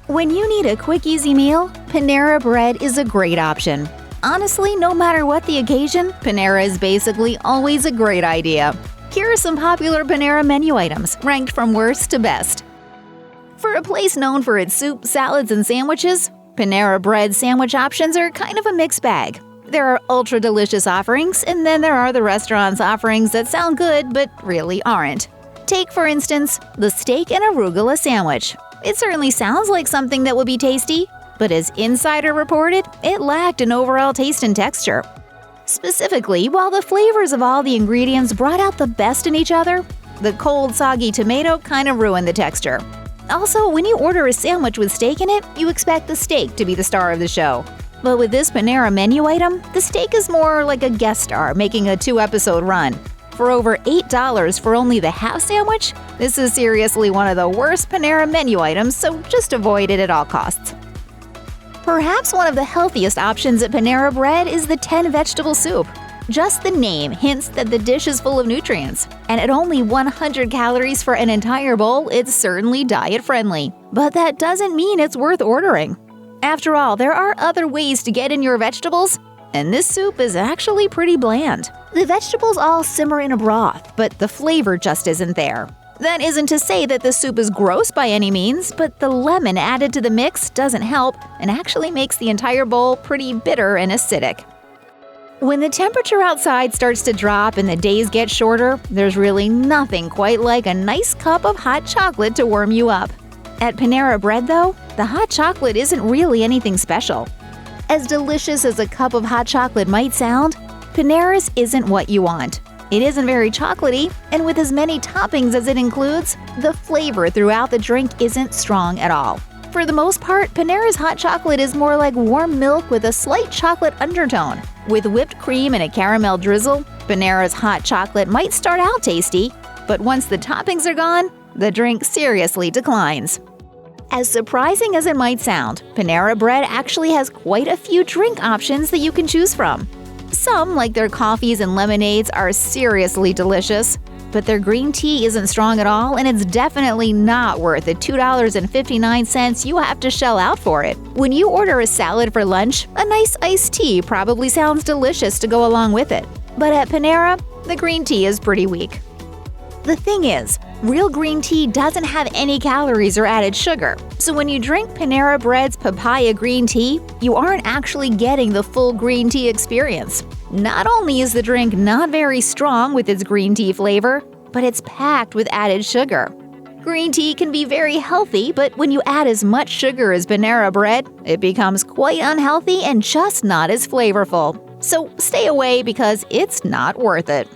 When you need a quick, easy meal, Panera Bread is a great option. Honestly, no matter what the occasion, Panera is basically always a great idea. Here are some popular Panera menu items, ranked from worst to best. For a place known for its soup, salads, and sandwiches, Panera Bread sandwich options are kind of a mixed bag. There are ultra-delicious offerings, and then there are the restaurant's offerings that sound good but really aren't. Take, for instance, the Steak and Arugula Sandwich. It certainly sounds like something that would be tasty, but as Insider reported, it lacked an overall taste and texture. Specifically, while the flavors of all the ingredients brought out the best in each other, the cold, soggy tomato kind of ruined the texture. Also, when you order a sandwich with steak in it, you expect the steak to be the star of the show. But with this Panera menu item, the steak is more like a guest star making a 2-episode run. For over $8 for only the half sandwich, this is seriously one of the worst Panera menu items, so just avoid it at all costs. Perhaps one of the healthiest options at Panera Bread is the 10-vegetable soup. Just the name hints that the dish is full of nutrients, and at only 100 calories for an entire bowl, it's certainly diet-friendly. But that doesn't mean it's worth ordering. After all, there are other ways to get in your vegetables, and this soup is actually pretty bland. The vegetables all simmer in a broth, but the flavor just isn't there. That isn't to say that the soup is gross by any means, but the lemon added to the mix doesn't help and actually makes the entire bowl pretty bitter and acidic. When the temperature outside starts to drop and the days get shorter, there's really nothing quite like a nice cup of hot chocolate to warm you up. At Panera Bread, though, the hot chocolate isn't really anything special. As delicious as a cup of hot chocolate might sound, Panera's isn't what you want. It isn't very chocolatey, and with as many toppings as it includes, the flavor throughout the drink isn't strong at all. For the most part, Panera's hot chocolate is more like warm milk with a slight chocolate undertone. With whipped cream and a caramel drizzle, Panera's hot chocolate might start out tasty, but once the toppings are gone, the drink seriously declines. As surprising as it might sound, Panera Bread actually has quite a few drink options that you can choose from. Some, like their coffees and lemonades, are seriously delicious, but their green tea isn't strong at all, and it's definitely not worth the $2.59 you have to shell out for it. When you order a salad for lunch, a nice iced tea probably sounds delicious to go along with it. But at Panera, the green tea is pretty weak. The thing is, real green tea doesn't have any calories or added sugar, so when you drink Panera Bread's papaya green tea, you aren't actually getting the full green tea experience. Not only is the drink not very strong with its green tea flavor, but it's packed with added sugar. Green tea can be very healthy, but when you add as much sugar as Panera Bread, it becomes quite unhealthy and just not as flavorful. So stay away because it's not worth it.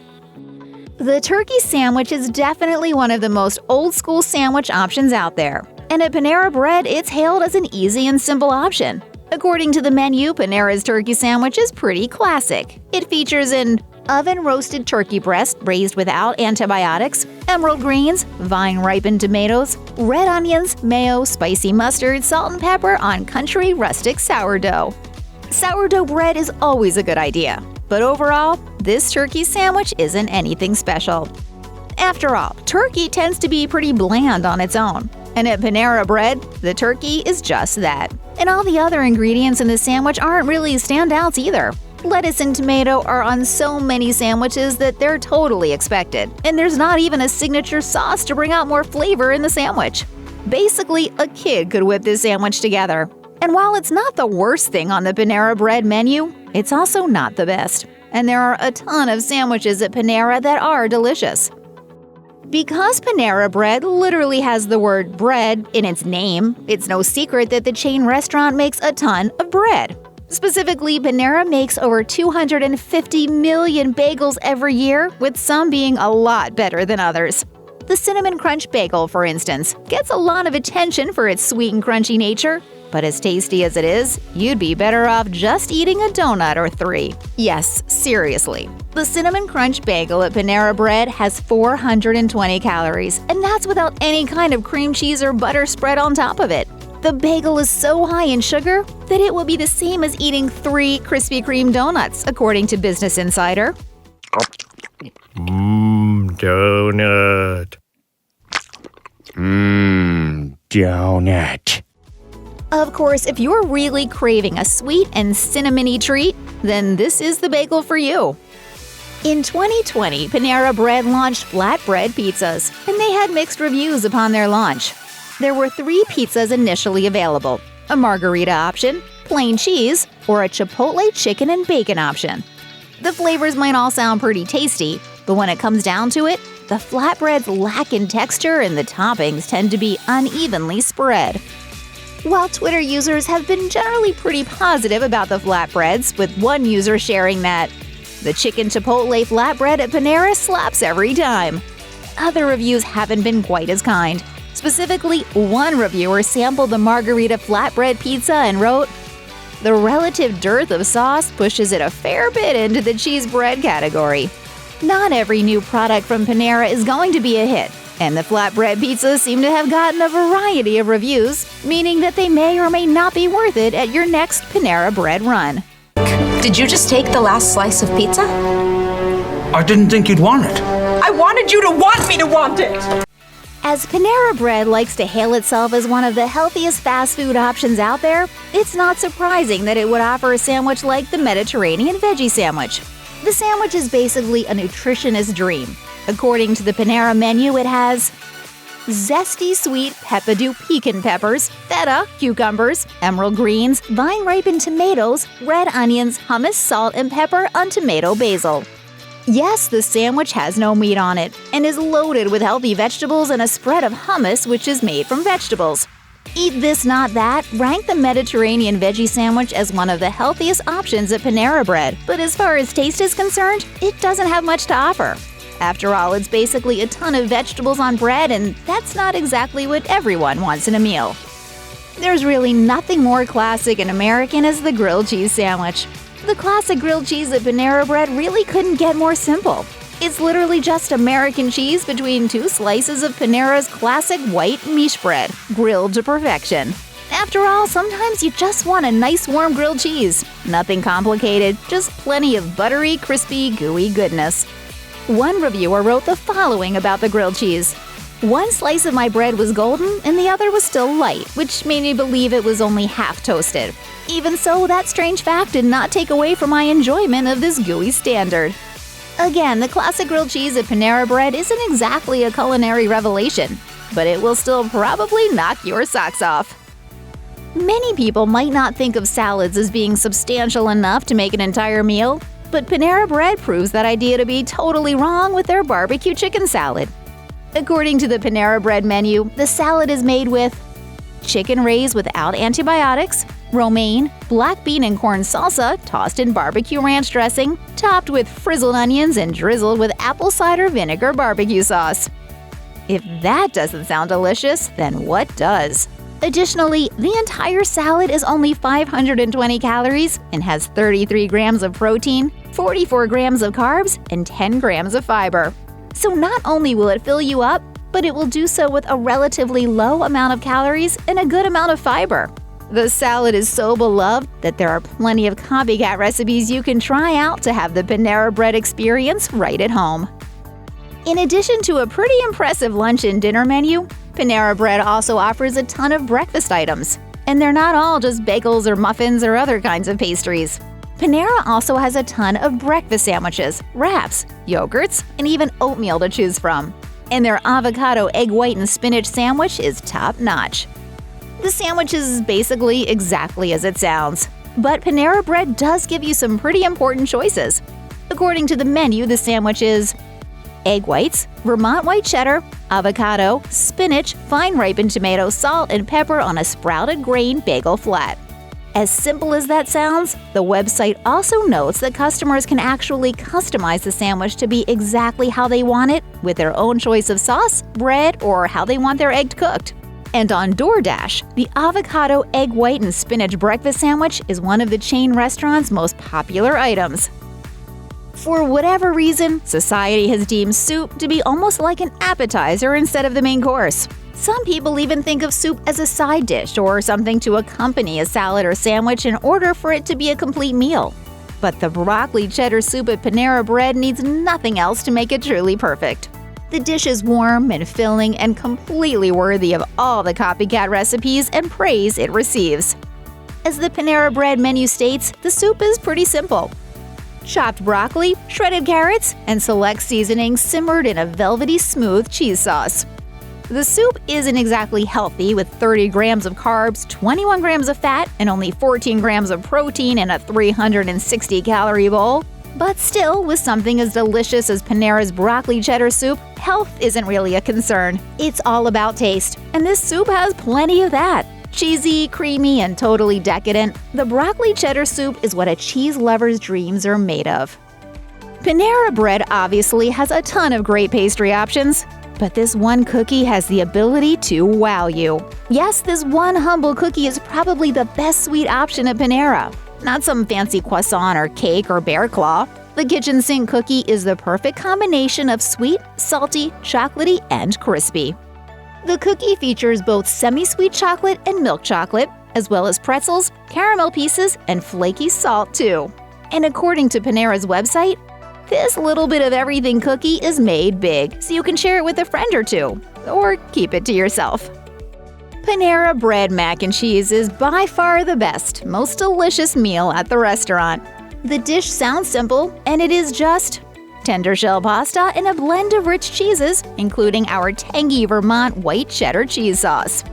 The turkey sandwich is definitely one of the most old-school sandwich options out there, and at Panera Bread, it's hailed as an easy and simple option. According to the menu, Panera's turkey sandwich is pretty classic. It features an oven-roasted turkey breast braised without antibiotics, emerald greens, vine-ripened tomatoes, red onions, mayo, spicy mustard, salt and pepper on country rustic sourdough. Sourdough bread is always a good idea, but overall, this turkey sandwich isn't anything special. After all, turkey tends to be pretty bland on its own, and at Panera Bread, the turkey is just that. And all the other ingredients in the sandwich aren't really standouts either. Lettuce and tomato are on so many sandwiches that they're totally expected, and there's not even a signature sauce to bring out more flavor in the sandwich. Basically, a kid could whip this sandwich together. And while it's not the worst thing on the Panera Bread menu, it's also not the best. And there are a ton of sandwiches at Panera that are delicious. Because Panera Bread literally has the word bread in its name, it's no secret that the chain restaurant makes a ton of bread. Specifically, Panera makes over 250 million bagels every year, with some being a lot better than others. The Cinnamon Crunch Bagel, for instance, gets a lot of attention for its sweet and crunchy nature. But as tasty as it is, you'd be better off just eating a donut or 3. Yes, seriously. The Cinnamon Crunch Bagel at Panera Bread has 420 calories, and that's without any kind of cream cheese or butter spread on top of it. The bagel is so high in sugar that it will be the same as eating 3 Krispy Kreme donuts, according to Business Insider. Donut. Donut. Of course, if you're really craving a sweet and cinnamony treat, then this is the bagel for you. In 2020, Panera Bread launched flatbread pizzas, and they had mixed reviews upon their launch. There were 3 pizzas initially available: a margarita option, plain cheese, or a chipotle chicken and bacon option. The flavors might all sound pretty tasty, but when it comes down to it, the flatbreads lack in texture and the toppings tend to be unevenly spread. While Twitter users have been generally pretty positive about the flatbreads, with one user sharing that the chicken chipotle flatbread at Panera slaps every time. Other reviews haven't been quite as kind. Specifically, one reviewer sampled the margarita flatbread pizza and wrote, "The relative dearth of sauce pushes it a fair bit into the cheese bread category." Not every new product from Panera is going to be a hit, and the flatbread pizzas seem to have gotten a variety of reviews, meaning that they may or may not be worth it at your next Panera Bread run. Did you just take the last slice of pizza? I didn't think you'd want it. I wanted you to want me to want it! As Panera Bread likes to hail itself as one of the healthiest fast food options out there, it's not surprising that it would offer a sandwich like the Mediterranean Veggie Sandwich. The sandwich is basically a nutritionist's dream. According to the Panera menu, it has zesty sweet peppadew pecan peppers, feta, cucumbers, emerald greens, vine-ripened tomatoes, red onions, hummus, salt, and pepper on tomato basil. Yes, the sandwich has no meat on it and is loaded with healthy vegetables and a spread of hummus which is made from vegetables. Eat this, not that ranked the Mediterranean Veggie Sandwich as one of the healthiest options at Panera Bread, but as far as taste is concerned, it doesn't have much to offer. After all, it's basically a ton of vegetables on bread, and that's not exactly what everyone wants in a meal. There's really nothing more classic and American as the grilled cheese sandwich. The classic grilled cheese at Panera Bread really couldn't get more simple. It's literally just American cheese between 2 slices of Panera's classic white miche bread, grilled to perfection. After all, sometimes you just want a nice warm grilled cheese. Nothing complicated, just plenty of buttery, crispy, gooey goodness. One reviewer wrote the following about the grilled cheese. "One slice of my bread was golden and the other was still light, which made me believe it was only half toasted. Even so, that strange fact did not take away from my enjoyment of this gooey standard." Again, the classic grilled cheese at Panera Bread isn't exactly a culinary revelation, but it will still probably knock your socks off. Many people might not think of salads as being substantial enough to make an entire meal, but Panera Bread proves that idea to be totally wrong with their barbecue chicken salad. According to the Panera Bread menu, the salad is made with chicken raised without antibiotics, romaine, black bean and corn salsa tossed in barbecue ranch dressing, topped with frizzled onions and drizzled with apple cider vinegar barbecue sauce. If that doesn't sound delicious, then what does? Additionally, the entire salad is only 520 calories and has 33 grams of protein, 44 grams of carbs, and 10 grams of fiber. So not only will it fill you up, but it will do so with a relatively low amount of calories and a good amount of fiber. The salad is so beloved that there are plenty of copycat recipes you can try out to have the Panera Bread experience right at home. In addition to a pretty impressive lunch and dinner menu, Panera Bread also offers a ton of breakfast items. And they're not all just bagels or muffins or other kinds of pastries. Panera also has a ton of breakfast sandwiches, wraps, yogurts, and even oatmeal to choose from. And their avocado egg white and spinach sandwich is top-notch. The sandwich is basically exactly as it sounds. But Panera Bread does give you some pretty important choices. According to the menu, the sandwich is egg whites, Vermont white cheddar, avocado, spinach, fine-ripened tomato, salt, and pepper on a sprouted grain bagel flat. As simple as that sounds, the website also notes that customers can actually customize the sandwich to be exactly how they want it, with their own choice of sauce, bread, or how they want their egg cooked. And on DoorDash, the avocado egg white and spinach breakfast sandwich is one of the chain restaurant's most popular items. For whatever reason, society has deemed soup to be almost like an appetizer instead of the main course. Some people even think of soup as a side dish or something to accompany a salad or sandwich in order for it to be a complete meal. But the broccoli cheddar soup at Panera Bread needs nothing else to make it truly perfect. The dish is warm and filling and completely worthy of all the copycat recipes and praise it receives. As the Panera Bread menu states, the soup is pretty simple. Chopped broccoli, shredded carrots, and select seasonings simmered in a velvety smooth cheese sauce. The soup isn't exactly healthy, with 30 grams of carbs, 21 grams of fat, and only 14 grams of protein in a 360-calorie bowl. But still, with something as delicious as Panera's Broccoli Cheddar Soup, health isn't really a concern. It's all about taste, and this soup has plenty of that. Cheesy, creamy, and totally decadent, the Broccoli Cheddar Soup is what a cheese lover's dreams are made of. Panera Bread obviously has a ton of great pastry options, but this one cookie has the ability to wow you. Yes, this one humble cookie is probably the best sweet option at Panera. Not some fancy croissant or cake or bear claw. The kitchen sink cookie is the perfect combination of sweet, salty, chocolatey, and crispy. The cookie features both semi-sweet chocolate and milk chocolate, as well as pretzels, caramel pieces, and flaky salt too. And according to Panera's website, this little bit of everything cookie is made big, so you can share it with a friend or two, or keep it to yourself. Panera Bread mac and cheese is by far the best, most delicious meal at the restaurant. The dish sounds simple, and it is just tender shell pasta and a blend of rich cheeses, including our tangy Vermont white cheddar cheese sauce.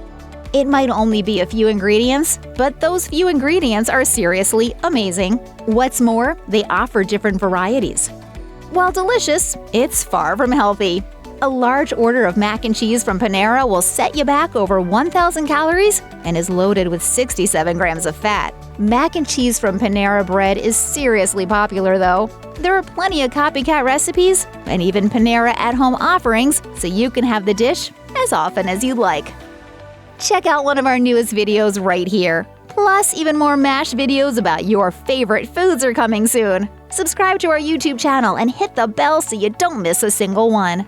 It might only be a few ingredients, but those few ingredients are seriously amazing. What's more, they offer different varieties. While delicious, it's far from healthy. A large order of mac and cheese from Panera will set you back over 1,000 calories and is loaded with 67 grams of fat. Mac and cheese from Panera Bread is seriously popular, though. There are plenty of copycat recipes and even Panera at-home offerings, so you can have the dish as often as you like. Check out one of our newest videos right here. Plus, even more MASH videos about your favorite foods are coming soon. Subscribe to our YouTube channel and hit the bell so you don't miss a single one.